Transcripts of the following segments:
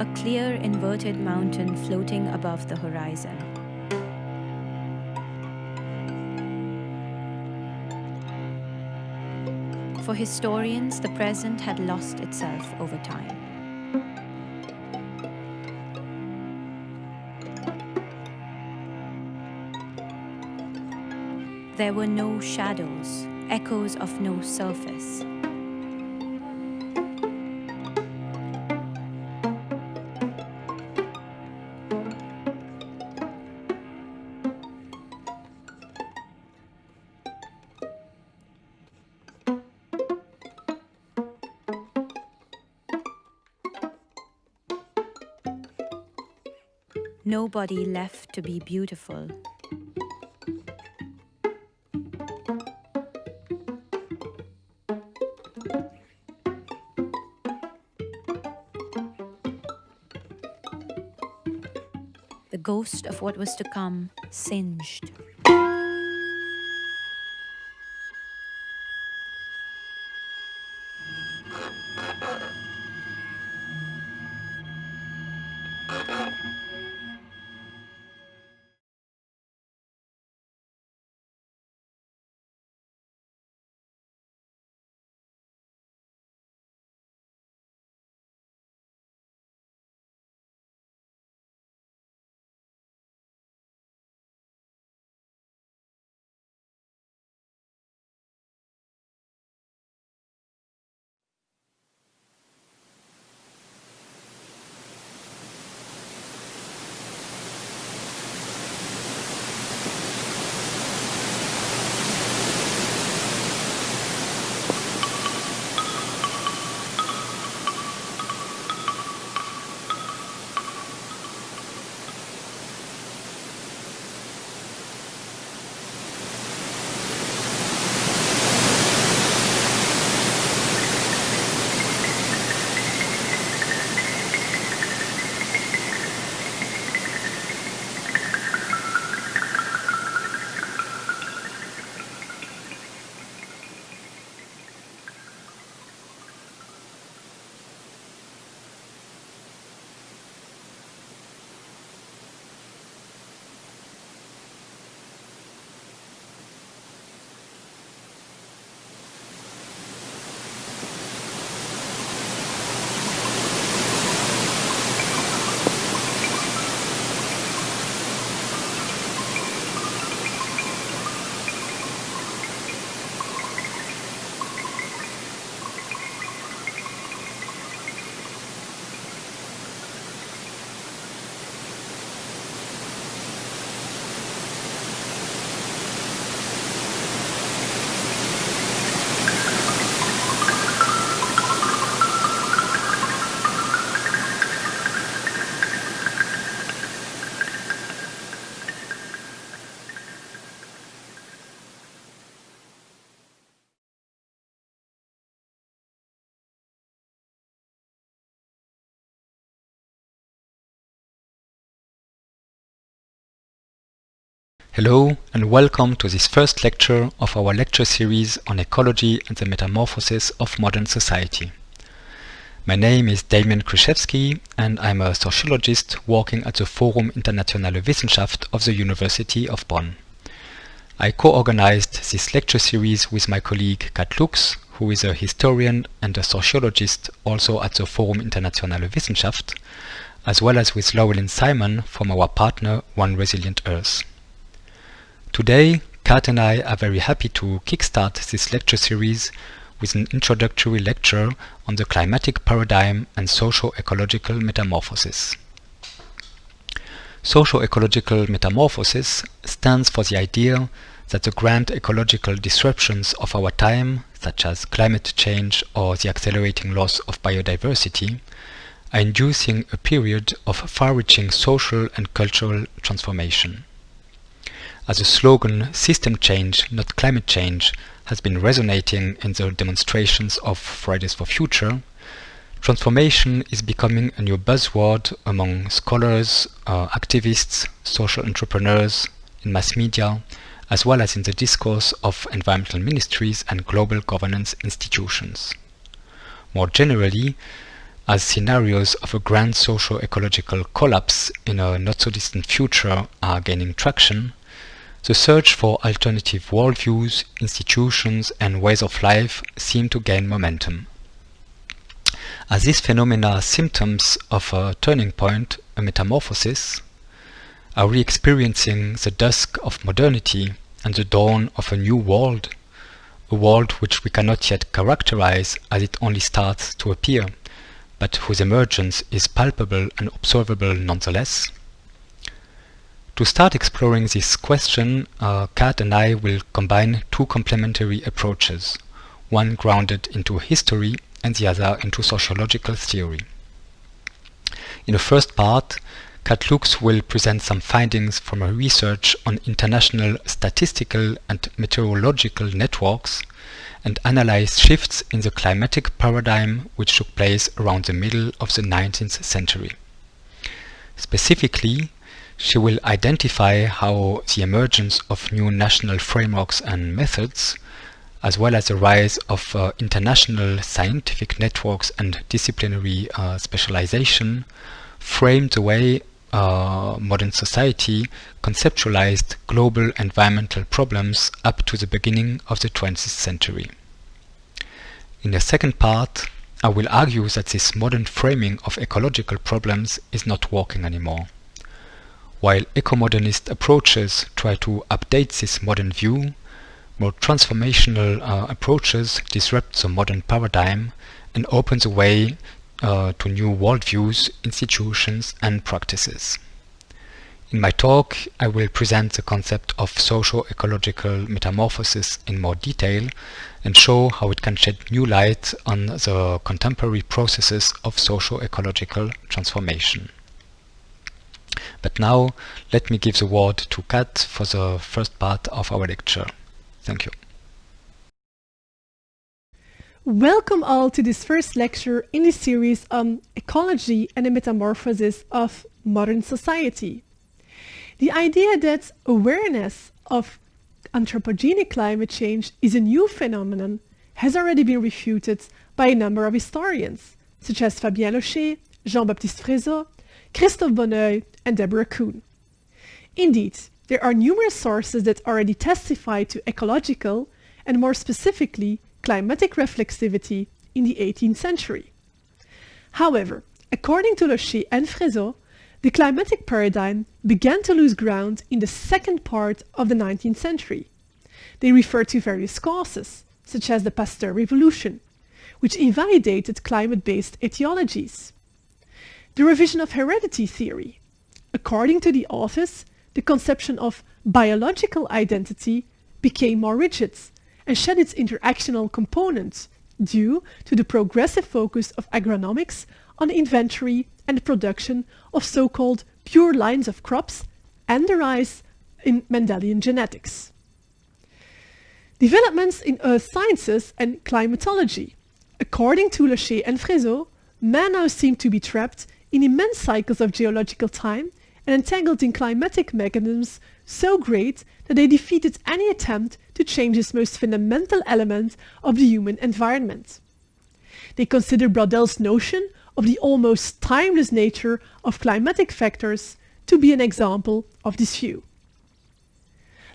a clear inverted mountain floating above the horizon. For historians, the present had lost itself over time. There were no shadows, echoes of no surface. Nobody left to be beautiful. The ghost of what was to come singed. Hello and welcome to this first lecture of our lecture series on ecology and the metamorphosis of modern society. My name is Damien Krichewsky and I'm a sociologist working at the Forum Internationale Wissenschaft of the University of Bonn. I co-organized this lecture series with my colleague Kaat Louckx, who is a historian and a sociologist also at the Forum Internationale Wissenschaft, as well as with Llewellyn Simon from our partner One Resilient Earth. Today, Kaat and I are very happy to kickstart this lecture series with an introductory lecture on the climatic paradigm and socio-ecological metamorphosis. Socio-ecological metamorphosis stands for the idea that the grand ecological disruptions of our time, such as climate change or the accelerating loss of biodiversity, are inducing a period of far-reaching social and cultural transformation. As the slogan "System change, not climate change" has been resonating in the demonstrations of Fridays for Future, transformation is becoming a new buzzword among scholars, activists, social entrepreneurs, in mass media, as well as in the discourse of environmental ministries and global governance institutions. More generally, as scenarios of a grand socio-ecological collapse in a not-so-distant future are gaining traction, the search for alternative worldviews, institutions and ways of life seem to gain momentum. As these phenomena are symptoms of a turning point, a metamorphosis, are we experiencing the dusk of modernity and the dawn of a new world, a world which we cannot yet characterize as it only starts to appear, but whose emergence is palpable and observable nonetheless? To start exploring this question, Kaat and I will combine two complementary approaches, one grounded into history and the other into sociological theory. In the first part, Kaat Louckx will present some findings from her research on international statistical and meteorological networks and analyze shifts in the climatic paradigm which took place around the middle of the 19th century. Specifically, she will identify how the emergence of new national frameworks and methods, as well as the rise of international scientific networks and disciplinary specialization, framed the way modern society conceptualized global environmental problems up to the beginning of the 20th century. In the second part, I will argue that this modern framing of ecological problems is not working anymore. While eco-modernist approaches try to update this modern view, more transformational approaches disrupt the modern paradigm and open the way to new worldviews, institutions and practices. In my talk, I will present the concept of socio-ecological metamorphosis in more detail and show how it can shed new light on the contemporary processes of socio-ecological transformation. But now, let me give the word to Kaat for the first part of our lecture. Thank you. Welcome all to this first lecture in this series on ecology and the metamorphosis of modern society. The idea that awareness of anthropogenic climate change is a new phenomenon has already been refuted by a number of historians, such as Fabien Locher, Jean-Baptiste Frézeau, Christophe Bonneuil and Deborah Kuhn. Indeed, there are numerous sources that already testify to ecological and more specifically climatic reflexivity in the 18th century. However, according to Locher and Frézeau, the climatic paradigm began to lose ground in the second part of the 19th century. They refer to various causes, such as the Pasteur Revolution, which invalidated climate-based etiologies. The revision of heredity theory. According to the authors, the conception of biological identity became more rigid and shed its interactional components due to the progressive focus of agronomics on the inventory and the production of so-called pure lines of crops and the rise in Mendelian genetics. Developments in earth sciences and climatology. According to Locher and Frézeau, man now seemed to be trapped in immense cycles of geological time and entangled in climatic mechanisms so great that they defeated any attempt to change this most fundamental element of the human environment. They consider Brauddel's notion of the almost timeless nature of climatic factors to be an example of this view.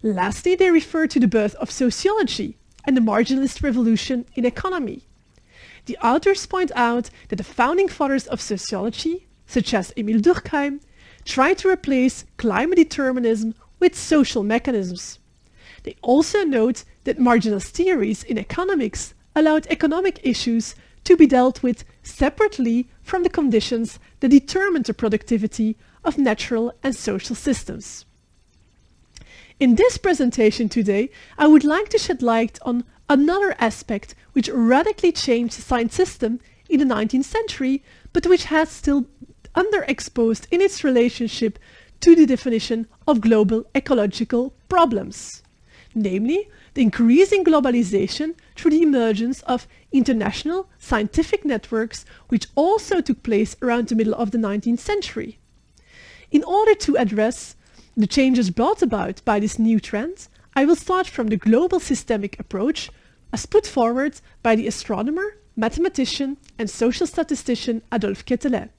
Lastly, they refer to the birth of sociology and the marginalist revolution in economy. The authors point out that the founding fathers of sociology, such as Emile Durkheim, tried to replace climate determinism with social mechanisms. They also note that marginalist theories in economics allowed economic issues to be dealt with separately from the conditions that determined the productivity of natural and social systems. In this presentation today, I would like to shed light on another aspect which radically changed the science system in the 19th century, but which has still underexposed in its relationship to the definition of global ecological problems, namely the increasing globalization through the emergence of international scientific networks, which also took place around the middle of the 19th century. In order to address the changes brought about by this new trend, I will start from the global systemic approach as put forward by the astronomer, mathematician and social statistician Adolphe Quetelet,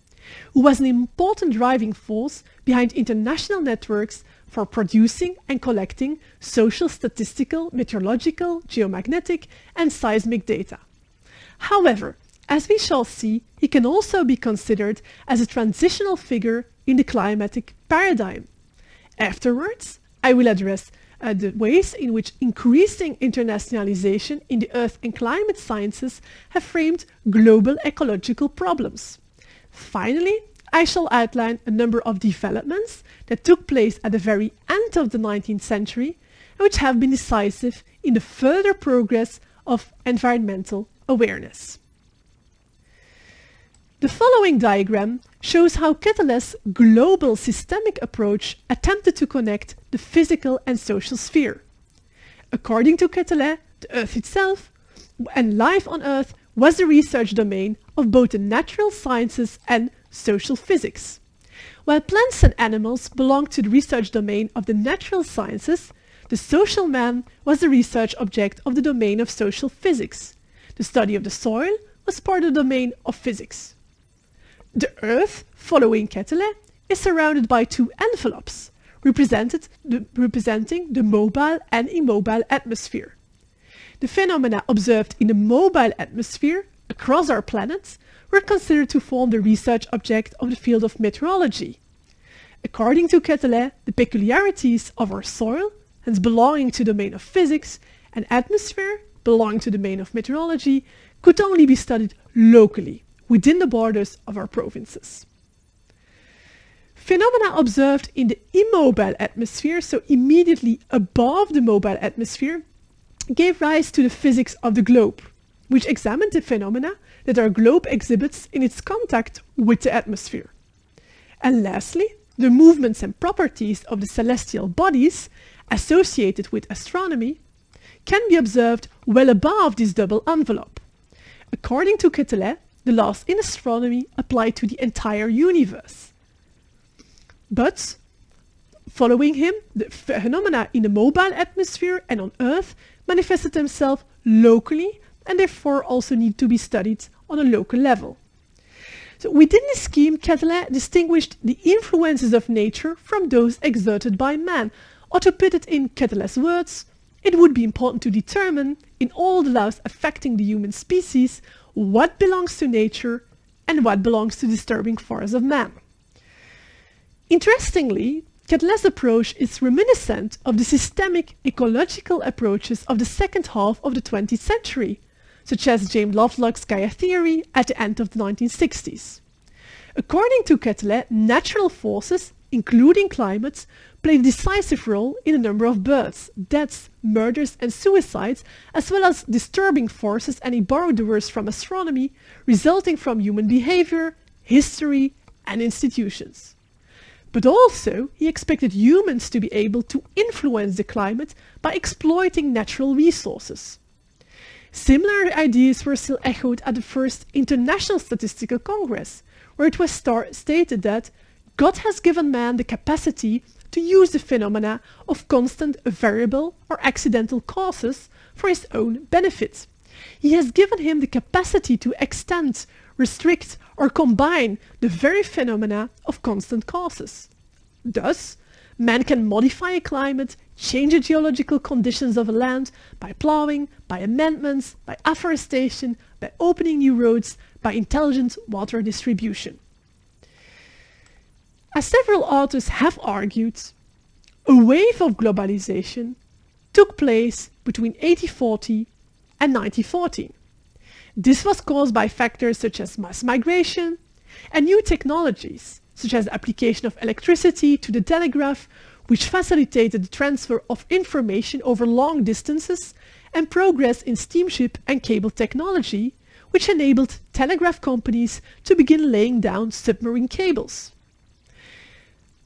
who was an important driving force behind international networks for producing and collecting social, statistical, meteorological, geomagnetic and seismic data. However, as we shall see, he can also be considered as a transitional figure in the climatic paradigm. Afterwards, I will address the ways in which increasing internationalization in the earth and climate sciences have framed global ecological problems. Finally, I shall outline a number of developments that took place at the very end of the 19th century and which have been decisive in the further progress of environmental awareness. The following diagram shows how Quetelet's global systemic approach attempted to connect the physical and social sphere. According to Quetelet, the Earth itself and life on Earth was the research domain of both the natural sciences and social physics. While plants and animals belonged to the research domain of the natural sciences, the social man was the research object of the domain of social physics. The study of the soil was part of the domain of physics. The Earth, following Quetelet, is surrounded by two envelopes, representing the mobile and immobile atmosphere. The phenomena observed in the mobile atmosphere across our planet were considered to form the research object of the field of meteorology. According to Quetelet, the peculiarities of our soil, hence belonging to the domain of physics, and atmosphere, belonging to the domain of meteorology, could only be studied locally, within the borders of our provinces. Phenomena observed in the immobile atmosphere, so immediately above the mobile atmosphere, gave rise to the physics of the globe, which examined the phenomena that our globe exhibits in its contact with the atmosphere. And lastly, the movements and properties of the celestial bodies associated with astronomy can be observed well above this double envelope. According to Quetelet, the laws in astronomy apply to the entire universe. But, following him, the phenomena in the mobile atmosphere and on Earth manifested themselves locally and therefore also need to be studied on a local level. So within this scheme, Quetelet distinguished the influences of nature from those exerted by man, or to put it in Quetelet's words, it would be important to determine, in all the laws affecting the human species, what belongs to nature and what belongs to disturbing force of man. Interestingly, Quetelet's approach is reminiscent of the systemic ecological approaches of the second half of the 20th century, such as James Lovelock's Gaia theory at the end of the 1960s. According to Quetelet, natural forces, including climate, play a decisive role in a number of births, deaths, murders and suicides, as well as disturbing forces, and he borrowed the words from astronomy, resulting from human behavior, history and institutions. But also, he expected humans to be able to influence the climate by exploiting natural resources. Similar ideas were still echoed at the first International Statistical Congress, where it was stated that God has given man the capacity to use the phenomena of constant, variable or accidental causes for his own benefit. He has given him the capacity to extend, restrict or combine the very phenomena of constant causes. Thus, man can modify a climate, change the geological conditions of a land by plowing, by amendments, by afforestation, by opening new roads, by intelligent water distribution. As several authors have argued, a wave of globalization took place between 1840 and 1914. This was caused by factors such as mass migration and new technologies, such as the application of electricity to the telegraph, which facilitated the transfer of information over long distances, and progress in steamship and cable technology, which enabled telegraph companies to begin laying down submarine cables.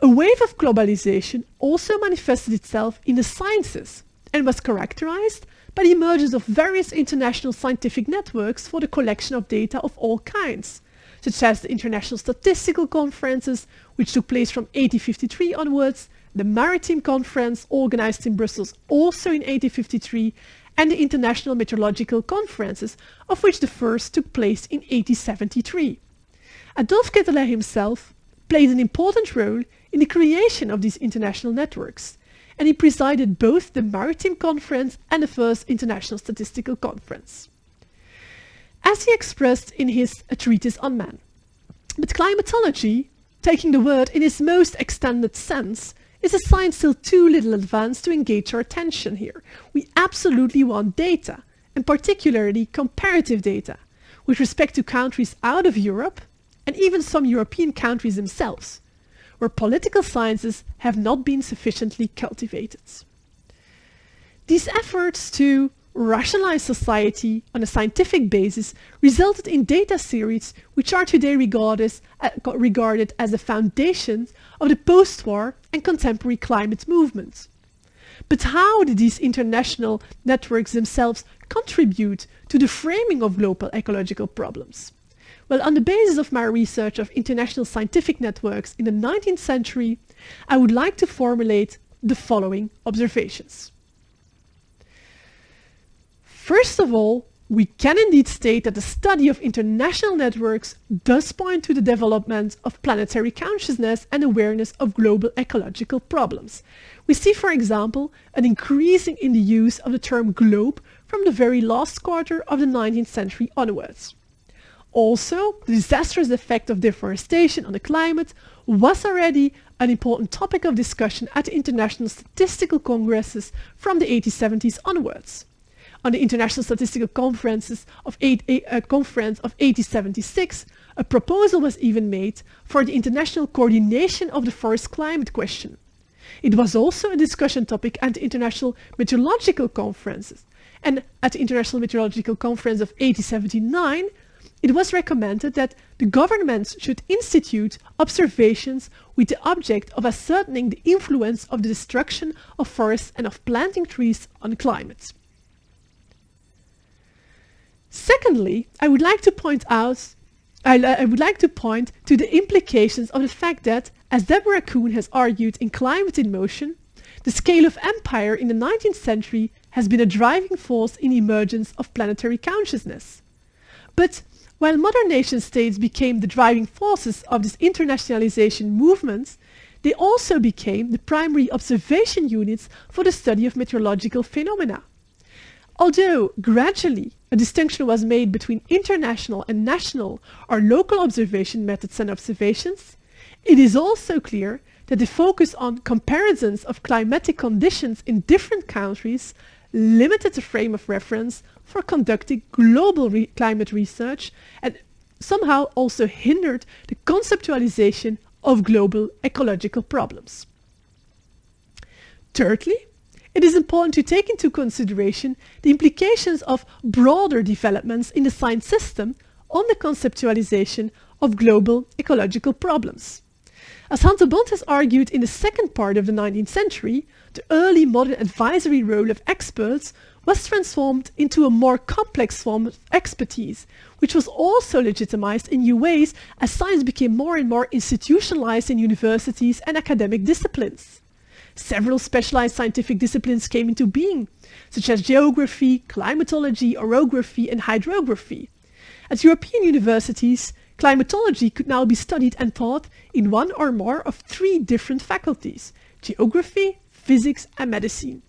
A wave of globalization also manifested itself in the sciences and was characterized by the emergence of various international scientific networks for the collection of data of all kinds, such as the International Statistical Conferences, which took place from 1853 onwards, the Maritime Conference, organized in Brussels also in 1853, and the International Meteorological Conferences, of which the first took place in 1873. Adolphe Quetelet himself played an important role in the creation of these international networks, and he presided both the Maritime Conference and the first International Statistical Conference. As he expressed in his treatise on man. But climatology, taking the word in its most extended sense, is a science still too little advanced to engage our attention here. We absolutely want data, and particularly comparative data, with respect to countries out of Europe, and even some European countries themselves, where political sciences have not been sufficiently cultivated. These efforts to rationalize society on a scientific basis resulted in data series which are today regarded as the foundations of the post-war and contemporary climate movements. But how did these international networks themselves contribute to the framing of global ecological problems? Well, on the basis of my research of international scientific networks in the 19th century, I would like to formulate the following observations. First of all, we can indeed state that the study of international networks does point to the development of planetary consciousness and awareness of global ecological problems. We see, for example, an increasing in the use of the term globe from the very last quarter of the 19th century onwards. Also, the disastrous effect of deforestation on the climate was already an important topic of discussion at the international statistical congresses from the 1870s onwards. On the International Statistical Conference of 1876, a proposal was even made for the international coordination of the forest climate question. It was also a discussion topic at the International Meteorological Conferences, and at the International Meteorological Conference of 1879, it was recommended that the governments should institute observations with the object of ascertaining the influence of the destruction of forests and of planting trees on climate. Secondly, I would like to point to the implications of the fact that, as Deborah Kuhn has argued in Climate in Motion, the scale of empire in the 19th century has been a driving force in the emergence of planetary consciousness. But while modern nation-states became the driving forces of this internationalization movement, they also became the primary observation units for the study of meteorological phenomena. Although gradually a distinction was made between international and national or local observation methods and observations, it is also clear that the focus on comparisons of climatic conditions in different countries limited the frame of reference for conducting global climate research and somehow also hindered the conceptualization of global ecological problems. Thirdly, it is important to take into consideration the implications of broader developments in the science system on the conceptualization of global ecological problems. As Hans de Bont has argued in the second part of the 19th century, the early modern advisory role of experts was transformed into a more complex form of expertise, which was also legitimized in new ways as science became more and more institutionalized in universities and academic disciplines. Several specialized scientific disciplines came into being, such as geography, climatology, orography, and hydrography. At European universities, climatology could now be studied and taught in one or more of three different faculties: geography, physics, and medicine.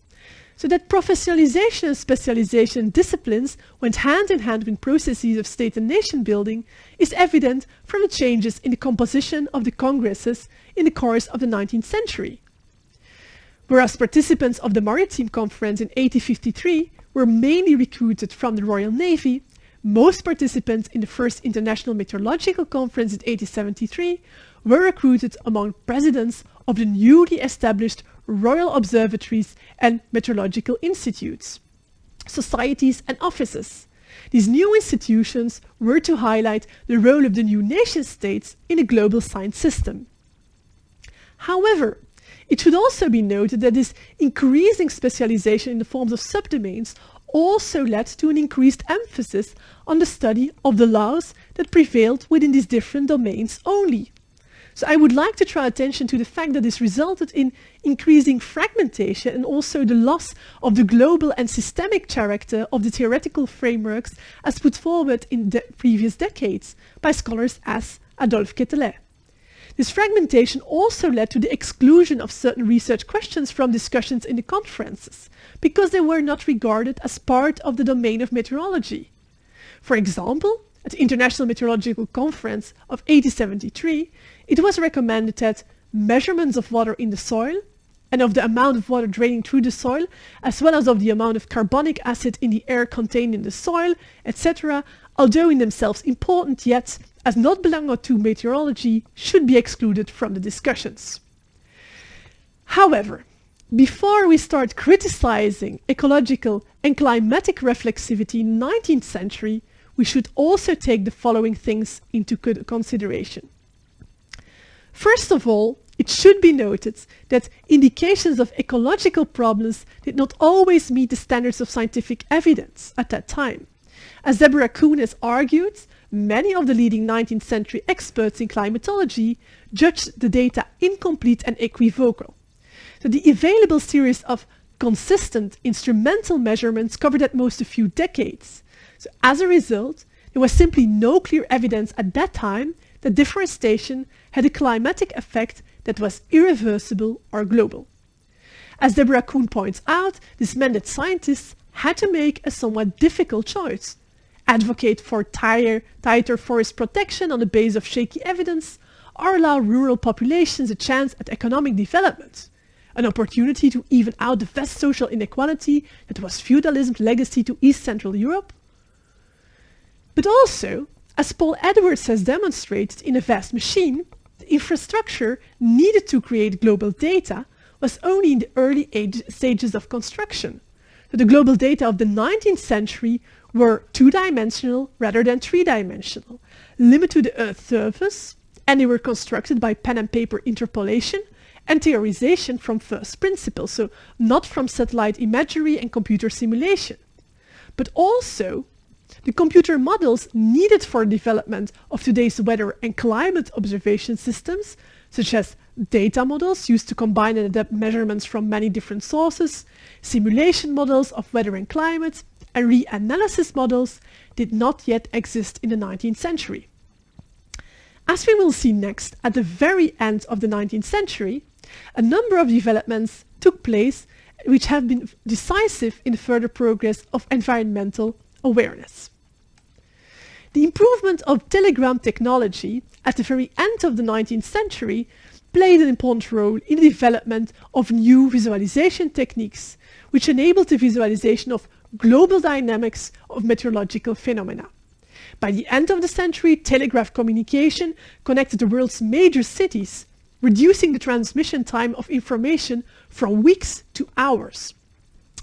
So that professionalization and specialization disciplines went hand in hand with processes of state and nation building is evident from the changes in the composition of the congresses in the course of the 19th century. Whereas participants of the Maritime Conference in 1853 were mainly recruited from the Royal Navy, most participants in the First International Meteorological Conference in 1873 were recruited among presidents of the newly established Royal Observatories and Meteorological Institutes, societies and offices. These new institutions were to highlight the role of the new nation-states in a global science system. However, it should also be noted that this increasing specialization in the forms of subdomains also led to an increased emphasis on the study of the laws that prevailed within these different domains only. So I would like to draw attention to the fact that this resulted in increasing fragmentation and also the loss of the global and systemic character of the theoretical frameworks as put forward in the previous decades by scholars as Adolphe Quetelet. This fragmentation also led to the exclusion of certain research questions from discussions in the conferences, because they were not regarded as part of the domain of meteorology. For example, at the International Meteorological Conference of 1873, it was recommended that measurements of water in the soil and of the amount of water draining through the soil, as well as of the amount of carbonic acid in the air contained in the soil, etc., although in themselves important, yet, as not belonging to meteorology, should be excluded from the discussions. However, before we start criticizing ecological and climatic reflexivity in the 19th century, we should also take the following things into consideration. First of all, it should be noted that indications of ecological problems did not always meet the standards of scientific evidence at that time. As Deborah Kuhn has argued, many of the leading 19th century experts in climatology judged the data incomplete and equivocal. So the available series of consistent instrumental measurements covered at most a few decades. So as a result, there was simply no clear evidence at that time that deforestation had a climatic effect that was irreversible or global. As Deborah Kuhn points out, this meant that scientists had to make a somewhat difficult choice: advocate for tighter forest protection on the basis of shaky evidence, or allow rural populations a chance at economic development, an opportunity to even out the vast social inequality that was feudalism's legacy to East Central Europe. But also, as Paul Edwards has demonstrated in A Vast Machine, the infrastructure needed to create global data was only in the early stages of construction. So the global data of the 19th century were two-dimensional rather than three-dimensional, limited to the Earth's surface, and they were constructed by pen and paper interpolation and theorization from first principles, so not from satellite imagery and computer simulation. But also, the computer models needed for development of today's weather and climate observation systems, such as data models used to combine and adapt measurements from many different sources, simulation models of weather and climate, and reanalysis models, did not yet exist in the 19th century. As we will see next, at the very end of the 19th century, a number of developments took place which have been decisive in the further progress of environmental awareness. The improvement of telegram technology at the very end of the 19th century played an important role in the development of new visualization techniques, which enabled the visualization of global dynamics of meteorological phenomena. By the end of the century, telegraph communication connected the world's major cities, reducing the transmission time of information from weeks to hours.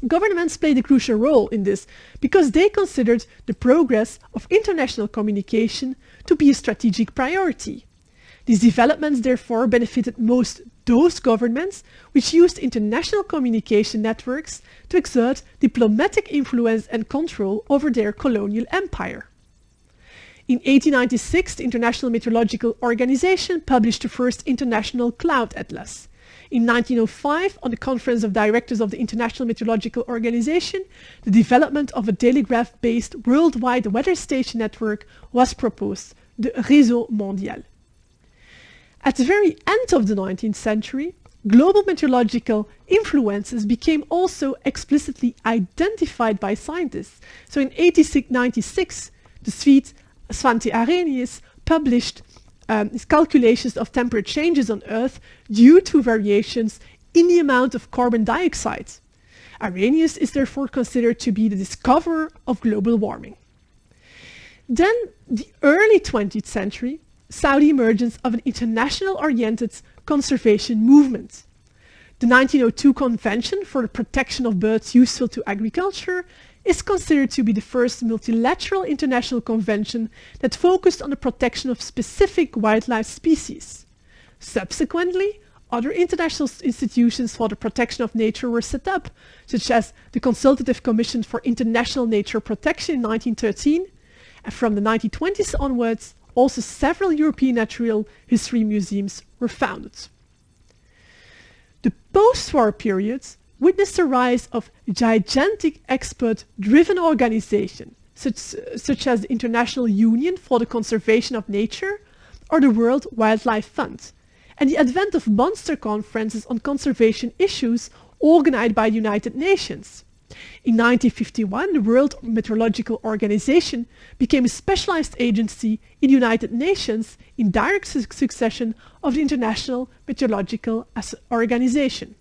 Governments played a crucial role in this because they considered the progress of international communication to be a strategic priority. These developments therefore benefited most those governments which used international communication networks to exert diplomatic influence and control over their colonial empire. In 1896, the International Meteorological Organization published the first International Cloud Atlas. In 1905, on the Conference of Directors of the International Meteorological Organization, the development of a telegraph-based worldwide weather station network was proposed, the Réseau Mondial. At the very end of the 19th century, global meteorological influences became also explicitly identified by scientists. So in 1896, the Swede Svante Arrhenius published his calculations of temperature changes on Earth due to variations in the amount of carbon dioxide. Arrhenius is therefore considered to be the discoverer of global warming. Then, the early 20th century saw the emergence of an international-oriented conservation movement. The 1902 Convention for the Protection of Birds Useful to Agriculture is considered to be the first multilateral international convention that focused on the protection of specific wildlife species. Subsequently, other international institutions for the protection of nature were set up, such as the Consultative Commission for International Nature Protection in 1913, and from the 1920s onwards, also several European natural history museums were founded. The post-war period witnessed the rise of gigantic expert-driven organizations, such as the International Union for the Conservation of Nature or the World Wildlife Fund, and the advent of monster conferences on conservation issues organized by the United Nations. In 1951, the World Meteorological Organization became a specialized agency in the United Nations in direct succession of the International Meteorological Organization.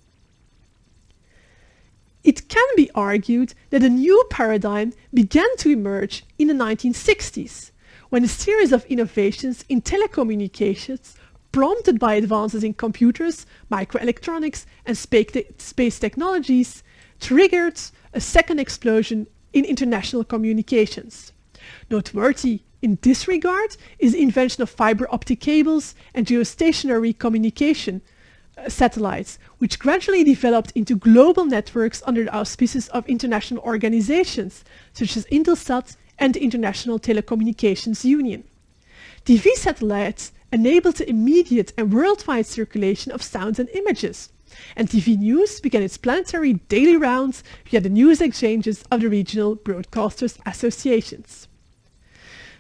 It can be argued that a new paradigm began to emerge in the 1960s, when a series of innovations in telecommunications, prompted by advances in computers, microelectronics, and space technologies, triggered a second explosion in international communications. Noteworthy in this regard is the invention of fiber optic cables and geostationary communication satellites, which gradually developed into global networks under the auspices of international organizations such as Intelsat and the International Telecommunications Union. TV satellites enabled the immediate and worldwide circulation of sound and images, and TV News began its planetary daily rounds via the news exchanges of the regional broadcasters associations.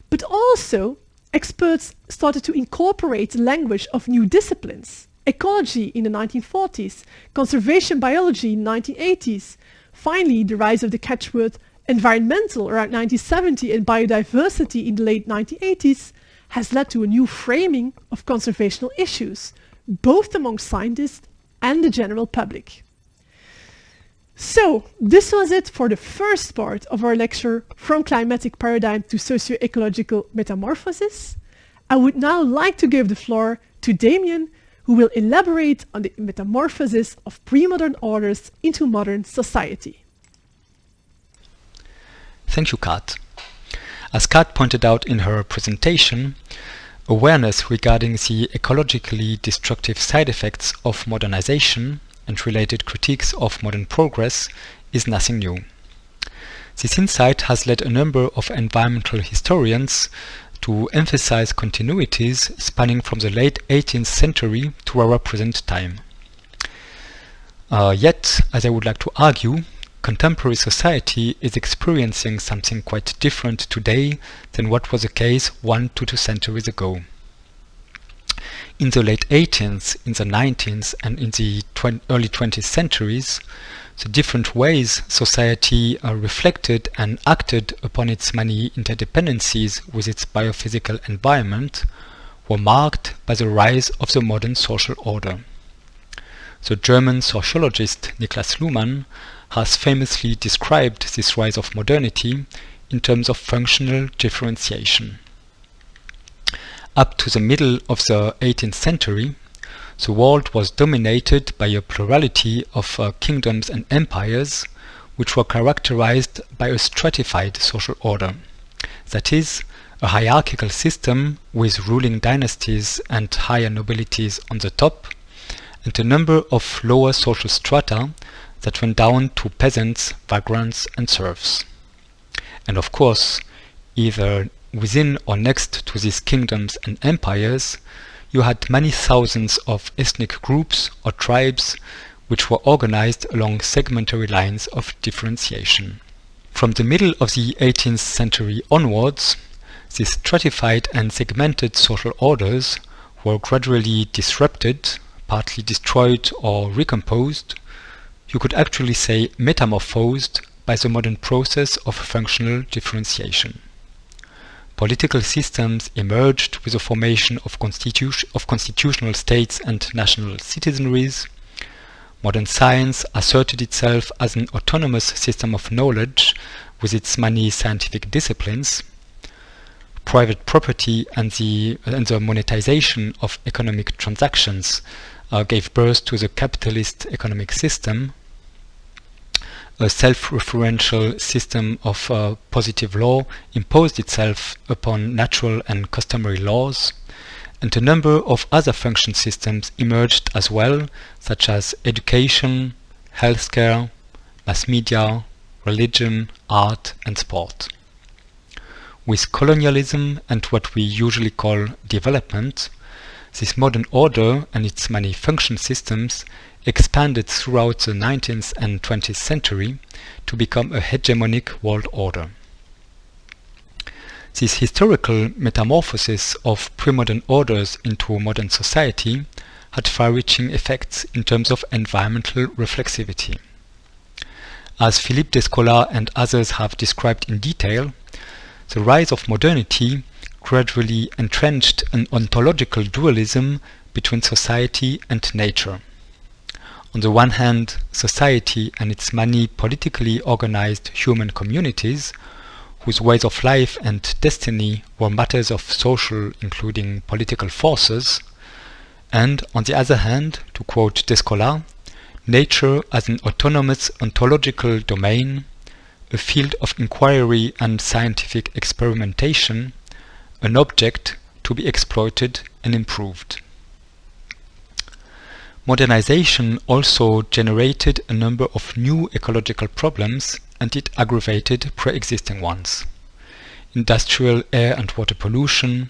But also, experts started to incorporate the language of new disciplines: ecology in the 1940s, conservation biology in the 1980s. Finally, the rise of the catchword environmental around 1970 and biodiversity in the late 1980s has led to a new framing of conservational issues, both among scientists and the general public. So, this was it for the first part of our lecture, From Climatic Paradigm to Socio-ecological Metamorphosis. I would now like to give the floor to Damien, who will elaborate on the metamorphosis of pre-modern orders into modern society. Thank you, Kaat. As Kaat pointed out in her presentation, awareness regarding the ecologically destructive side effects of modernization and related critiques of modern progress is nothing new. This insight has led a number of environmental historians to emphasize continuities spanning from the late 18th century to our present time. Yet, as I would like to argue, contemporary society is experiencing something quite different today than what was the case 1 to 2 centuries ago. In the late 18th, in the 19th, and in the early 20th centuries, the different ways society reflected and acted upon its many interdependencies with its biophysical environment were marked by the rise of the modern social order. The German sociologist Niklas Luhmann has famously described this rise of modernity in terms of functional differentiation. Up to the middle of the 18th century, the world was dominated by a plurality of kingdoms and empires which were characterized by a stratified social order, that is, a hierarchical system with ruling dynasties and higher nobilities on the top, and a number of lower social strata that went down to peasants, vagrants, and serfs. And of course, either within or next to these kingdoms and empires, you had many thousands of ethnic groups or tribes which were organized along segmentary lines of differentiation. From the middle of the 18th century onwards, these stratified and segmented social orders were gradually disrupted, partly destroyed or recomposed, you could actually say metamorphosed, by the modern process of functional differentiation. Political systems emerged with the formation of constitutional states and national citizenries. Modern science asserted itself as an autonomous system of knowledge with its many scientific disciplines. Private property and the monetization of economic transactions gave birth to the capitalist economic system. A self-referential system of positive law imposed itself upon natural and customary laws, and a number of other function systems emerged as well, such as education, healthcare, mass media, religion, art, and sport. With colonialism and what we usually call development, this modern order and its many function systems expanded throughout the 19th and 20th century to become a hegemonic world order. This historical metamorphosis of pre-modern orders into modern society had far-reaching effects in terms of environmental reflexivity. As Philippe Descola and others have described in detail, the rise of modernity gradually entrenched an ontological dualism between society and nature. On the one hand, society and its many politically organized human communities, whose ways of life and destiny were matters of social, including political forces, and on the other hand, to quote Descola, nature as an autonomous ontological domain, a field of inquiry and scientific experimentation, an object to be exploited and improved. Modernization also generated a number of new ecological problems, and it aggravated pre-existing ones. Industrial air and water pollution,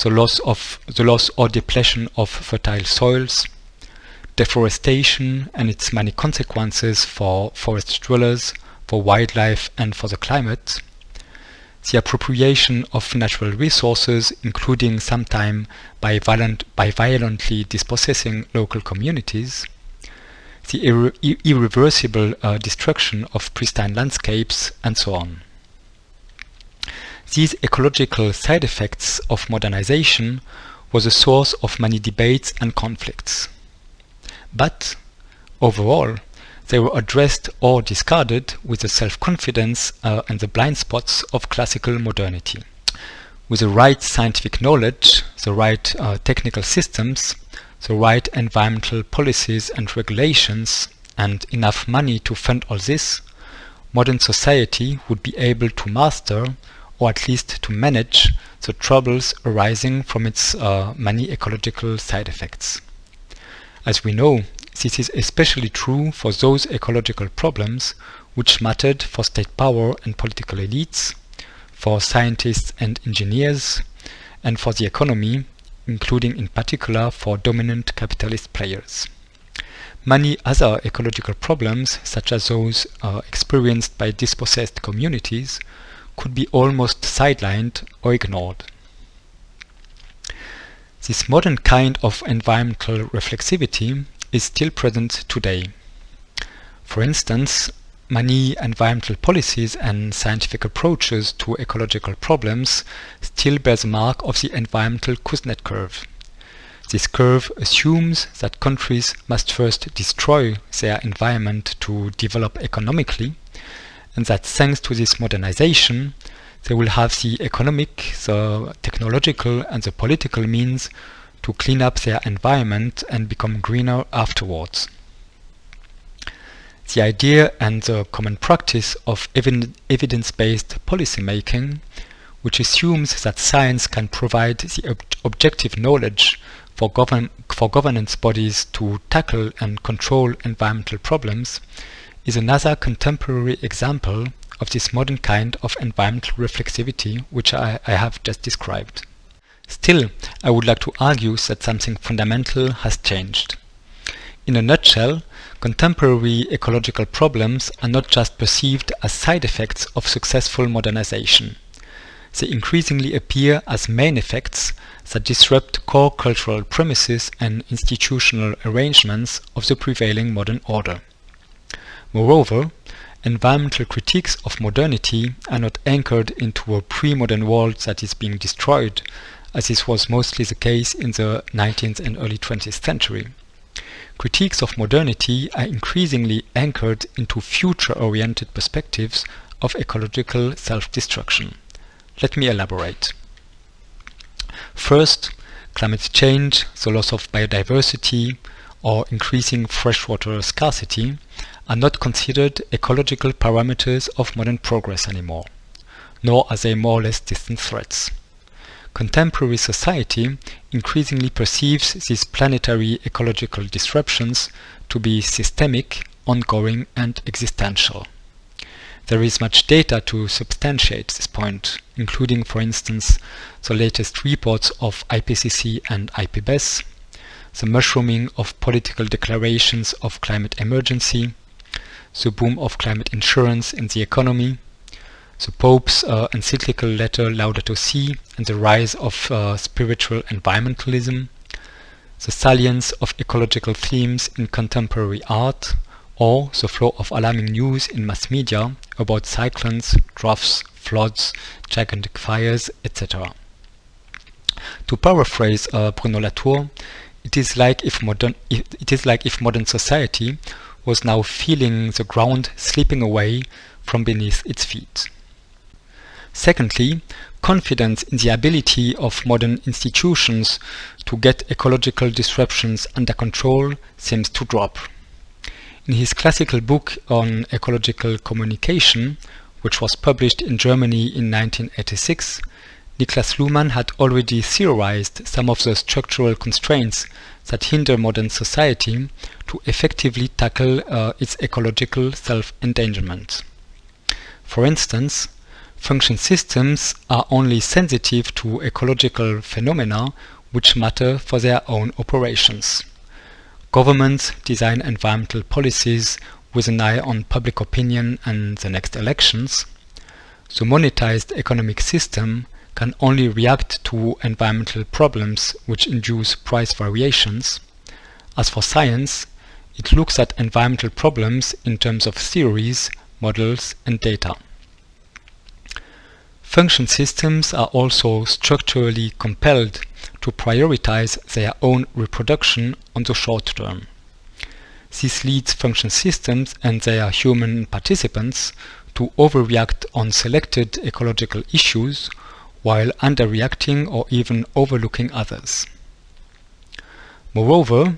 the loss or depletion of fertile soils, deforestation and its many consequences for forest dwellers, for wildlife and for the climate, the appropriation of natural resources, including sometimes by violently dispossessing local communities, the irreversible destruction of pristine landscapes, and so on. These ecological side effects of modernization was a source of many debates and conflicts. But, overall, they were addressed or discarded with the self-confidence and the blind spots of classical modernity. With the right scientific knowledge, the right technical systems, the right environmental policies and regulations, and enough money to fund all this, modern society would be able to master, or at least to manage, the troubles arising from its many ecological side effects. As we know, this is especially true for those ecological problems which mattered for state power and political elites, for scientists and engineers, and for the economy, including in particular for dominant capitalist players. Many other ecological problems, such as those experienced by dispossessed communities, could be almost sidelined or ignored. This modern kind of environmental reflexivity is still present today. For instance, many environmental policies and scientific approaches to ecological problems still bear the mark of the environmental Kuznets curve. This curve assumes that countries must first destroy their environment to develop economically, and that thanks to this modernization, they will have the economic, the technological and the political means to clean up their environment and become greener afterwards. The idea and the common practice of evidence-based policymaking, which assumes that science can provide the objective knowledge for governance bodies to tackle and control environmental problems, is another contemporary example of this modern kind of environmental reflexivity which I have just described. Still, I would like to argue that something fundamental has changed. In a nutshell, contemporary ecological problems are not just perceived as side effects of successful modernization. They increasingly appear as main effects that disrupt core cultural premises and institutional arrangements of the prevailing modern order. Moreover, environmental critiques of modernity are not anchored into a pre-modern world that is being destroyed, as this was mostly the case in the 19th and early 20th century. Critiques of modernity are increasingly anchored into future-oriented perspectives of ecological self-destruction. Let me elaborate. First, climate change, the loss of biodiversity, or increasing freshwater scarcity are not considered ecological parameters of modern progress anymore, nor are they more or less distant threats. Contemporary society increasingly perceives these planetary ecological disruptions to be systemic, ongoing and existential. there is much data to substantiate this point, including, for instance, the latest reports of IPCC and IPBES, the mushrooming of political declarations of climate emergency, the boom of climate insurance in the economy, the Pope's encyclical letter Laudato Si, and the rise of spiritual environmentalism, the salience of ecological themes in contemporary art, or the flow of alarming news in mass media about cyclones, droughts, floods, gigantic fires, etc. To paraphrase Bruno Latour, it is like if modern society was now feeling the ground slipping away from beneath its feet. Secondly, confidence in the ability of modern institutions to get ecological disruptions under control seems to drop. In his classical book on ecological communication, which was published in Germany in 1986, Niklas Luhmann had already theorized some of the structural constraints that hinder modern society to effectively tackle its ecological self-endangerment. For instance, function systems are only sensitive to ecological phenomena which matter for their own operations. Governments design environmental policies with an eye on public opinion and the next elections. The monetized economic system can only react to environmental problems which induce price variations. As for science, it looks at environmental problems in terms of theories, models, and data. Function systems are also structurally compelled to prioritize their own reproduction on the short term. This leads function systems and their human participants to overreact on selected ecological issues while underreacting or even overlooking others. Moreover,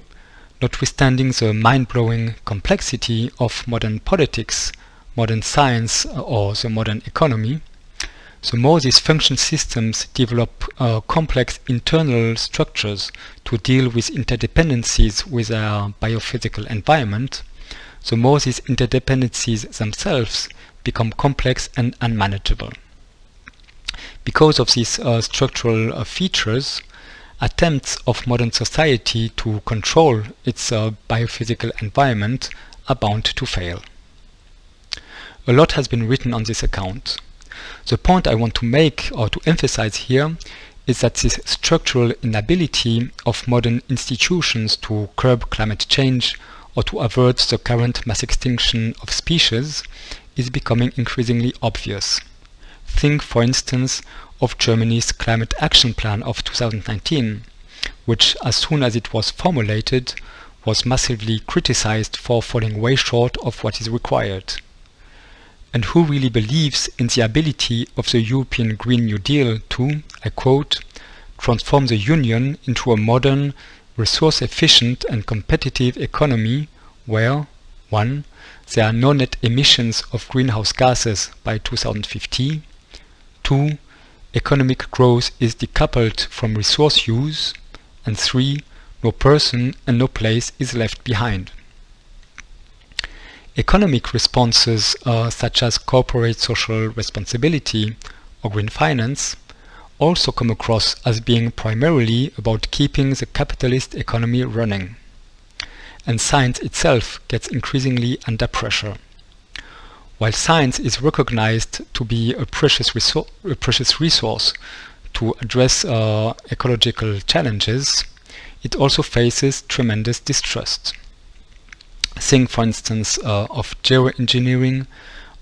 notwithstanding the mind-blowing complexity of modern politics, modern science, or the modern economy, the more these function systems develop complex internal structures to deal with interdependencies with their biophysical environment, the more these interdependencies themselves become complex and unmanageable. Because of these structural features, attempts of modern society to control its biophysical environment are bound to fail. A lot has been written on this account. The point I want to make or to emphasize here is that this structural inability of modern institutions to curb climate change or to avert the current mass extinction of species is becoming increasingly obvious. Think, for instance, of Germany's Climate Action Plan of 2019, which, as soon as it was formulated, was massively criticized for falling way short of what is required. And who really believes in the ability of the European Green New Deal to, I quote, transform the Union into a modern, resource-efficient and competitive economy where 1. There are no net emissions of greenhouse gases by 2050, 2. Economic growth is decoupled from resource use, and 3. No person and no place is left behind. Economic responses such as corporate social responsibility or green finance also come across as being primarily about keeping the capitalist economy running. And science itself gets increasingly under pressure. While science is recognized to be a precious resource to address ecological challenges, it also faces tremendous distrust. Think, for instance, of geoengineering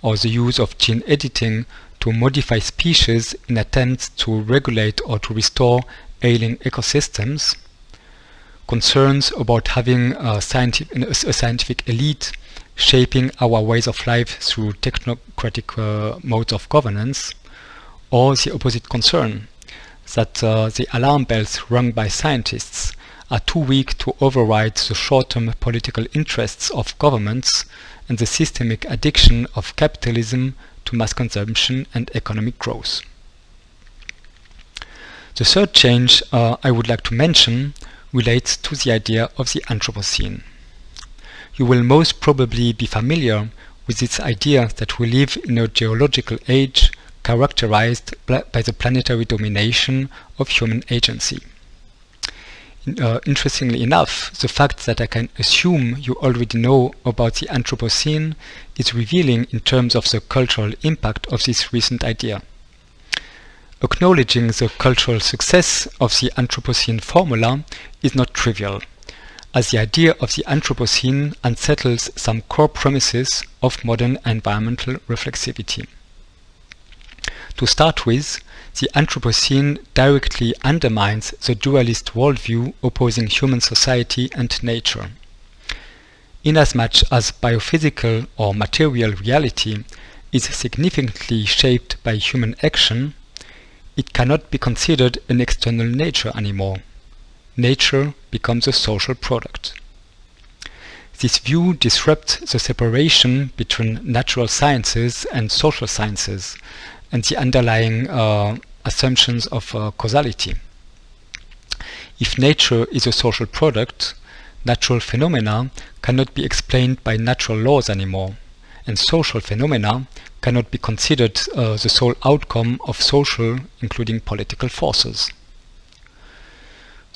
or the use of gene editing to modify species in attempts to regulate or to restore ailing ecosystems. Concerns about having a scientific elite shaping our ways of life through technocratic modes of governance, or the opposite concern, that the alarm bells rung by scientists are too weak to override the short-term political interests of governments and the systemic addiction of capitalism to mass consumption and economic growth. The third change I would like to mention relates to the idea of the Anthropocene. You will most probably be familiar with its idea that we live in a geological age characterized by the planetary domination of human agency. Interestingly enough, the fact that I can assume you already know about the Anthropocene is revealing in terms of the cultural impact of this recent idea. Acknowledging the cultural success of the Anthropocene formula is not trivial, as the idea of the Anthropocene unsettles some core premises of modern environmental reflexivity. To start with, the Anthropocene directly undermines the dualist worldview opposing human society and nature. Inasmuch as biophysical or material reality is significantly shaped by human action, it cannot be considered an external nature anymore. Nature becomes a social product. This view disrupts the separation between natural sciences and social sciences and the underlying assumptions of causality. If nature is a social product, natural phenomena cannot be explained by natural laws anymore, and social phenomena cannot be considered the sole outcome of social, including political forces.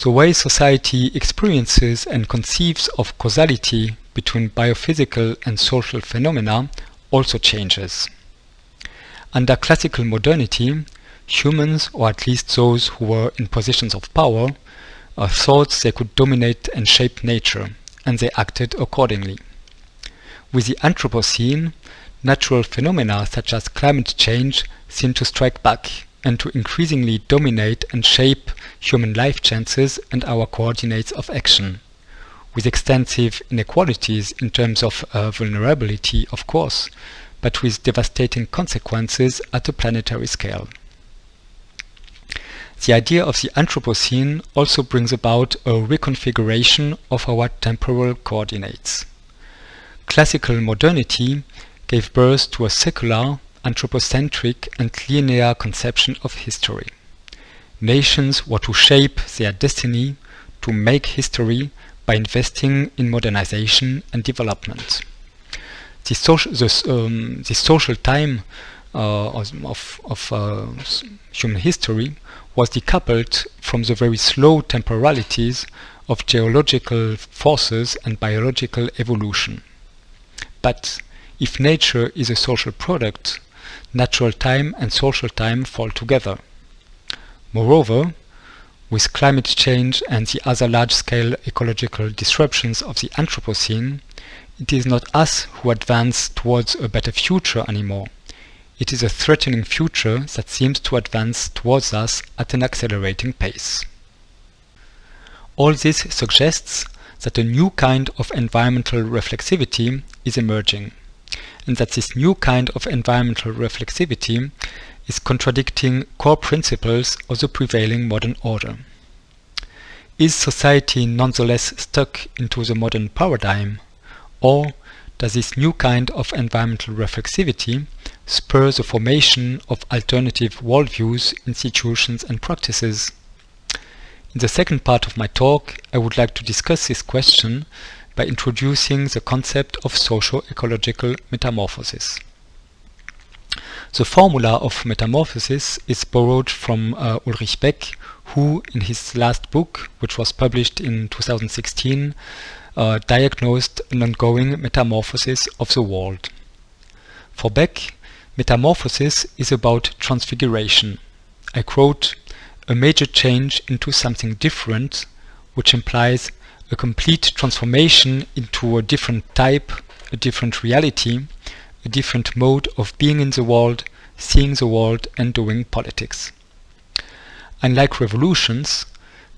The way society experiences and conceives of causality between biophysical and social phenomena also changes. Under classical modernity, humans, or at least those who were in positions of power, thought they could dominate and shape nature, and they acted accordingly. With the Anthropocene, natural phenomena such as climate change seem to strike back and to increasingly dominate and shape human life chances and our coordinates of action, with extensive inequalities in terms of vulnerability, of course, but with devastating consequences at a planetary scale. The idea of the Anthropocene also brings about a reconfiguration of our temporal coordinates. Classical modernity gave birth to a secular, anthropocentric and linear conception of history. Nations were to shape their destiny, to make history by investing in modernization and development. The social time of human history was decoupled from the very slow temporalities of geological forces and biological evolution. But if nature is a social product, natural time and social time fall together. Moreover, with climate change and the other large-scale ecological disruptions of the Anthropocene, it is not us who advance towards a better future anymore. It is a threatening future that seems to advance towards us at an accelerating pace. All this suggests that a new kind of environmental reflexivity is emerging, and that this new kind of environmental reflexivity is contradicting core principles of the prevailing modern order. Is society nonetheless stuck into the modern paradigm, or does this new kind of environmental reflexivity spur the formation of alternative worldviews, institutions and practices? In the second part of my talk, I would like to discuss this question by introducing the concept of socio-ecological metamorphosis. The formula of metamorphosis is borrowed from Ulrich Beck, who, in his last book, which was published in 2016, diagnosed an ongoing metamorphosis of the world. For Beck, metamorphosis is about transfiguration. I quote, "a major change into something different, which implies a complete transformation into a different type, a different reality, a different mode of being in the world, seeing the world and doing politics." Unlike revolutions,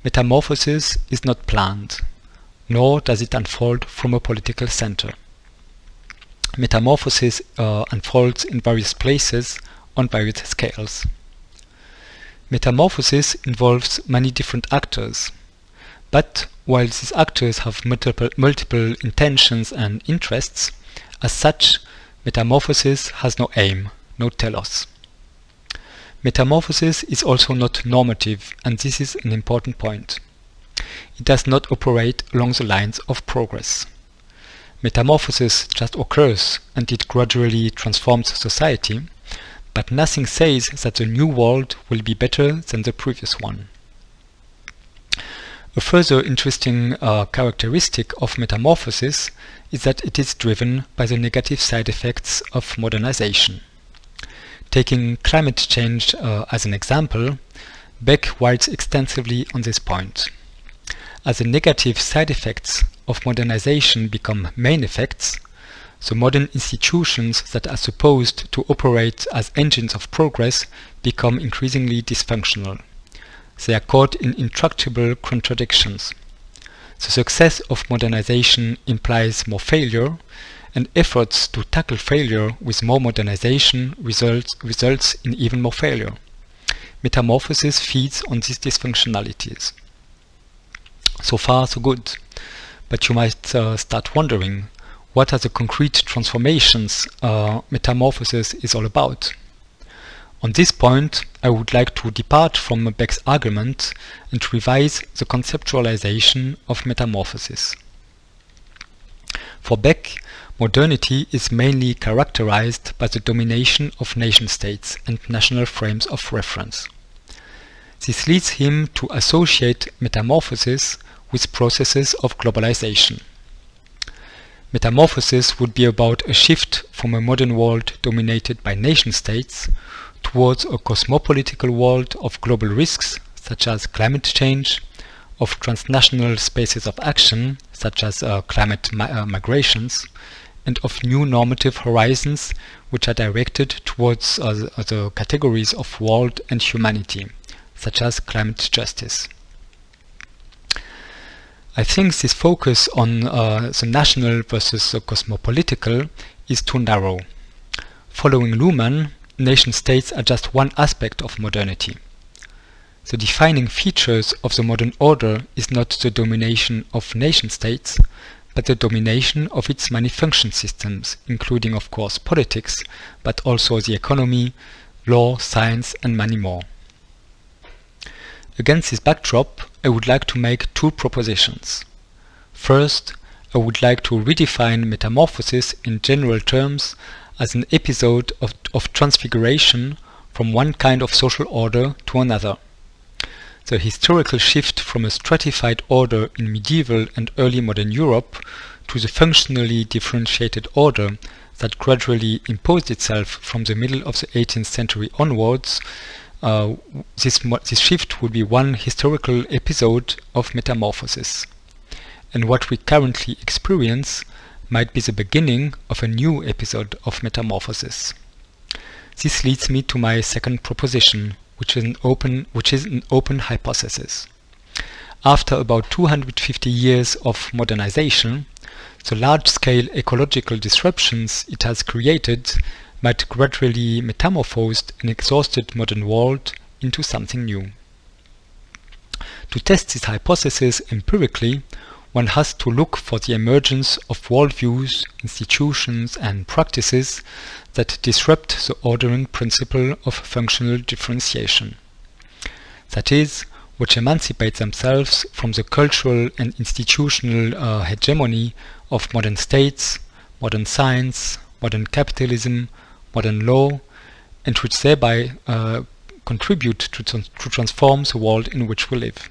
metamorphosis is not planned, nor does it unfold from a political center. Metamorphosis unfolds in various places on various scales. Metamorphosis involves many different actors, but while these actors have multiple intentions and interests, as such, metamorphosis has no aim, no telos. Metamorphosis is also not normative, and this is an important point. It does not operate along the lines of progress. Metamorphosis just occurs and it gradually transforms society, but nothing says that the new world will be better than the previous one. A further interesting characteristic of metamorphosis is that it is driven by the negative side effects of modernization. Taking climate change as an example, Beck writes extensively on this point. As the negative side effects of modernization become main effects, the modern institutions that are supposed to operate as engines of progress become increasingly dysfunctional. They are caught in intractable contradictions. The success of modernization implies more failure, and efforts to tackle failure with more modernization results in even more failure. Metamorphosis feeds on these dysfunctionalities. So far, so good. But you might start wondering, what are the concrete transformations metamorphosis is all about? On this point, I would like to depart from Beck's argument and revise the conceptualization of metamorphosis. For Beck, modernity is mainly characterized by the domination of nation-states and national frames of reference. This leads him to associate metamorphosis with processes of globalization. Metamorphosis would be about a shift from a modern world dominated by nation-states towards a cosmopolitical world of global risks, such as climate change, of transnational spaces of action, such as climate migrations, and of new normative horizons which are directed towards the categories of world and humanity, such as climate justice. I think this focus on the national versus the cosmopolitical is too narrow. Following Luhmann, nation-states are just one aspect of modernity. The defining features of the modern order is not the domination of nation-states, but the domination of its many function systems, including of course politics, but also the economy, law, science and many more. Against this backdrop, I would like to make two propositions. First, I would like to redefine metamorphosis in general terms as an episode of transfiguration from one kind of social order to another. The historical shift from a stratified order in medieval and early modern Europe to the functionally differentiated order that gradually imposed itself from the middle of the 18th century onwards, this shift would be one historical episode of metamorphosis. And what we currently experience might be the beginning of a new episode of metamorphosis. This leads me to my second proposition, which is an open hypothesis. After about 250 years of modernization, the large-scale ecological disruptions it has created might gradually metamorphose an exhausted modern world into something new. To test this hypothesis empirically, one has to look for the emergence of worldviews, institutions and practices that disrupt the ordering principle of functional differentiation. That is, which emancipate themselves from the cultural and institutional hegemony of modern states, modern science, modern capitalism, modern law, and which thereby contribute to transform the world in which we live.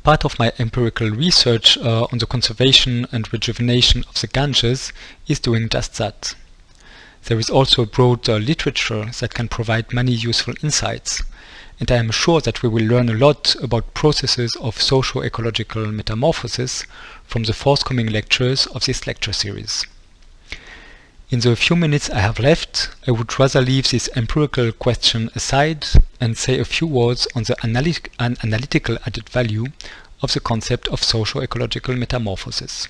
Part of my empirical research on the conservation and rejuvenation of the Ganges is doing just that. There is also a broad literature that can provide many useful insights, and I am sure that we will learn a lot about processes of socio-ecological metamorphosis from the forthcoming lectures of this lecture series. In the few minutes I have left, I would rather leave this empirical question aside and say a few words on the analytical added value of the concept of socio-ecological metamorphosis.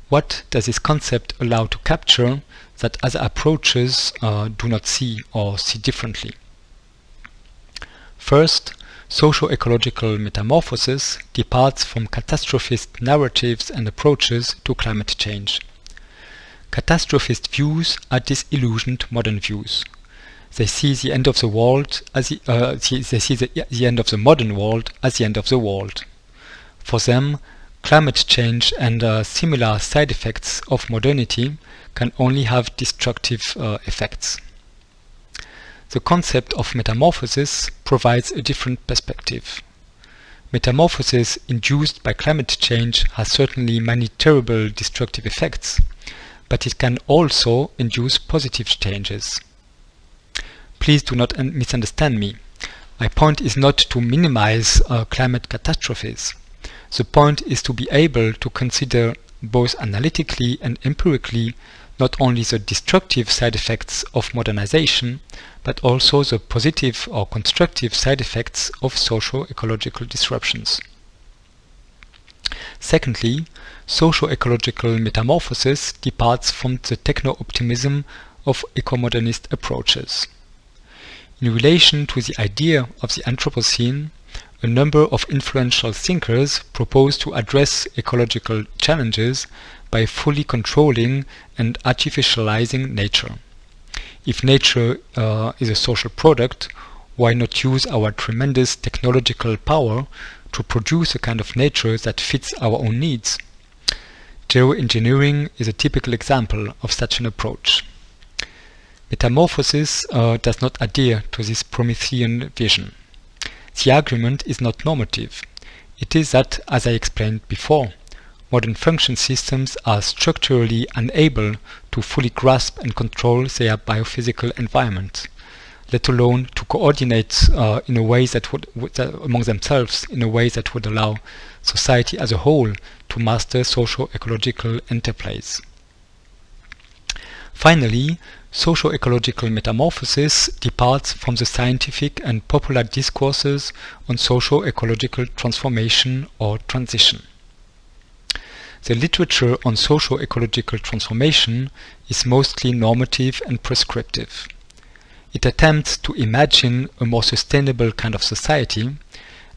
What does this concept allow to capture that other approaches do not see or see differently? First, socio-ecological metamorphosis departs from catastrophist narratives and approaches to climate change. Catastrophist views are disillusioned modern views. They see the end of the world as the end of the modern world as the end of the world. For them, Climate change and similar side effects of modernity can only have destructive effects. The concept of metamorphosis provides a different perspective. Metamorphosis induced by climate change has certainly many terrible destructive effects, but it can also induce positive changes. Please do not misunderstand me. My point is not to minimize climate catastrophes. The point is to be able to consider both analytically and empirically not only the destructive side effects of modernization, but also the positive or constructive side effects of socio-ecological disruptions. Secondly, socio-ecological metamorphosis departs from the techno-optimism of eco-modernist approaches. In relation to the idea of the Anthropocene, a number of influential thinkers propose to address ecological challenges by fully controlling and artificializing nature. If nature is a social product, why not use our tremendous technological power to produce a kind of nature that fits our own needs? Geoengineering is a typical example of such an approach. Metamorphosis does not adhere to this Promethean vision. The argument is not normative. It is that, as I explained before, modern function systems are structurally unable to fully grasp and control their biophysical environment, let alone to coordinate in a way that would among themselves in a way that would allow society as a whole to master socio-ecological interplays. Finally, socio-ecological metamorphosis departs from the scientific and popular discourses on socio-ecological transformation or transition. The literature on socio-ecological transformation is mostly normative and prescriptive. It attempts to imagine a more sustainable kind of society,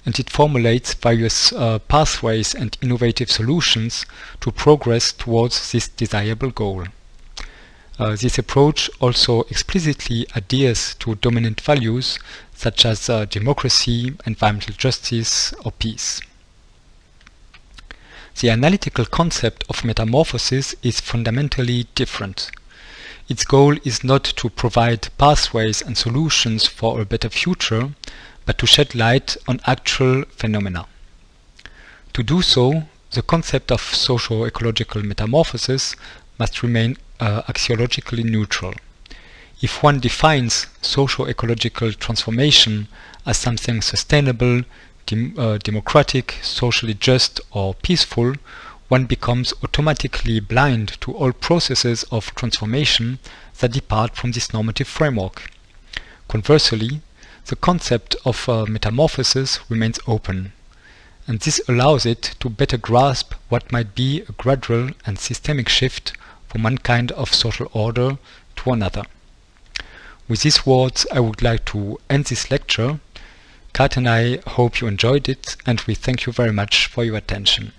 and it formulates various pathways and innovative solutions to progress towards this desirable goal. This approach also explicitly adheres to dominant values such as democracy, environmental justice, or peace. The analytical concept of metamorphosis is fundamentally different. Its goal is not to provide pathways and solutions for a better future, but to shed light on actual phenomena. To do so, the concept of socio-ecological metamorphosis must remain axiologically neutral. If one defines socio-ecological transformation as something sustainable, democratic, socially just, or peaceful, one becomes automatically blind to all processes of transformation that depart from this normative framework. Conversely, the concept of metamorphosis remains open, and this allows it to better grasp what might be a gradual and systemic shift from one kind of social order to another. With these words, I would like to end this lecture. Kaat and I hope you enjoyed it, and we thank you very much for your attention.